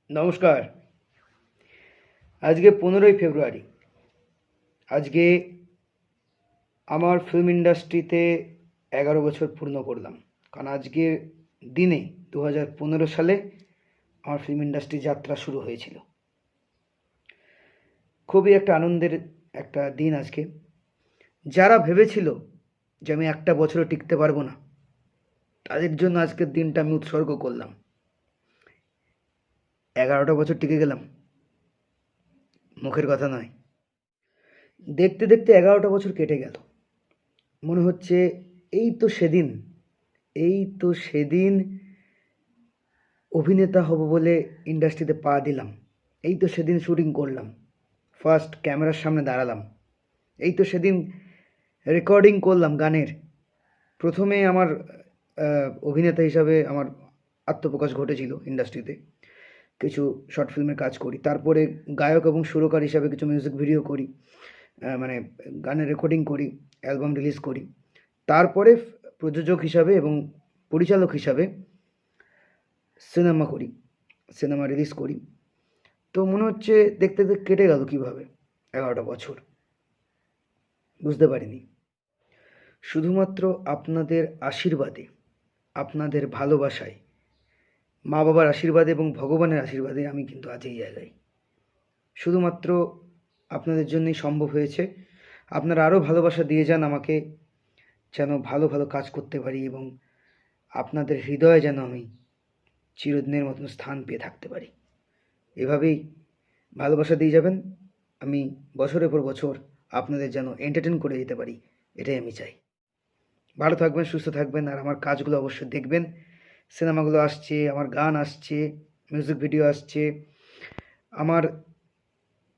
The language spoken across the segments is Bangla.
নমস্কার। আজকে 15ই ফেব্রুয়ারি। আজকে আমার ফিল্ম ইন্ডাস্ট্রিতে 11 বছর পূর্ণ করলাম। কারণ আজকের দিনে 2015 সালে আমার ফিল্ম ইন্ডাস্ট্রি যাত্রা শুরু হয়েছিল। খুবই একটা আনন্দের একটা দিন আজকে। যারা ভেবেছিল যে আমি একটা বছরও টিকতে পারবো না, তাদের জন্য আজকের দিনটা আমি উৎসর্গ করলাম। 11টা বছর টিকে গেলাম, মুখের কথা নয়। দেখতে দেখতে 11টা বছর কেটে গেল। মনে হচ্ছে এই তো সেদিন অভিনেতা হব বলে ইন্ডাস্ট্রিতে পা দিলাম। এই তো সেদিন শুটিং করলাম, ফার্স্ট ক্যামেরার সামনে দাঁড়ালাম। এই তো সেদিন রেকর্ডিং করলাম গানের। প্রথমে আমার অভিনেতা হিসাবে আমার আত্মপ্রকাশ ঘটেছিল ইন্ডাস্ট্রিতে। কিছু শর্ট ফিল্মের কাজ করি, তারপরে গায়ক এবং সুরকার হিসাবে কিছু মিউজিক ভিডিও করি, মানে গানের রেকর্ডিং করি, অ্যালবাম রিলিজ করি। তারপরে প্রযোজক হিসাবে এবং পরিচালক হিসাবে সিনেমা রিলিজ করি। তো মনে হচ্ছে দেখতে দেখতে কেটে গেল কীভাবে 11টা বছর, বুঝতে পারিনি। শুধুমাত্র আপনাদের আশীর্বাদে, আপনাদের ভালোবাসায়, মা বাবার আশীর্বাদে এবং ভগবানের আশীর্বাদে আমি কিন্তু আজ এই জায়গায়। শুধুমাত্র আপনাদের জন্যই সম্ভব হয়েছে। আপনারা আরও ভালোবাসা দিয়ে যান আমাকে, যেন ভালো ভালো কাজ করতে পারি এবং আপনাদের হৃদয়ে যেন আমি চিরদিনের মতন স্থান পেয়ে থাকতে পারি। এভাবেই ভালোবাসা দিয়ে যাবেন। আমি বছরের পর বছর আপনাদের যেন এন্টারটেন করে যেতে পারি, এটাই আমি চাই। ভালো থাকবেন, সুস্থ থাকবেন, আর আমার কাজগুলো অবশ্যই দেখবেন। সিনেমাগুলো আসছে, আমার গান আসছে, মিউজিক ভিডিও আসছে, আমার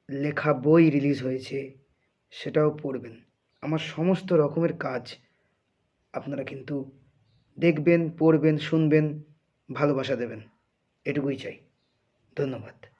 লেখা বই রিলিজ হয়েছে, সেটাও পড়বেন। আমার সমস্ত রকমের কাজ আপনারা কিন্তু দেখবেন, পড়বেন, শুনবেন, ভালোবাসা দেবেন, এটুকুই চাই। ধন্যবাদ।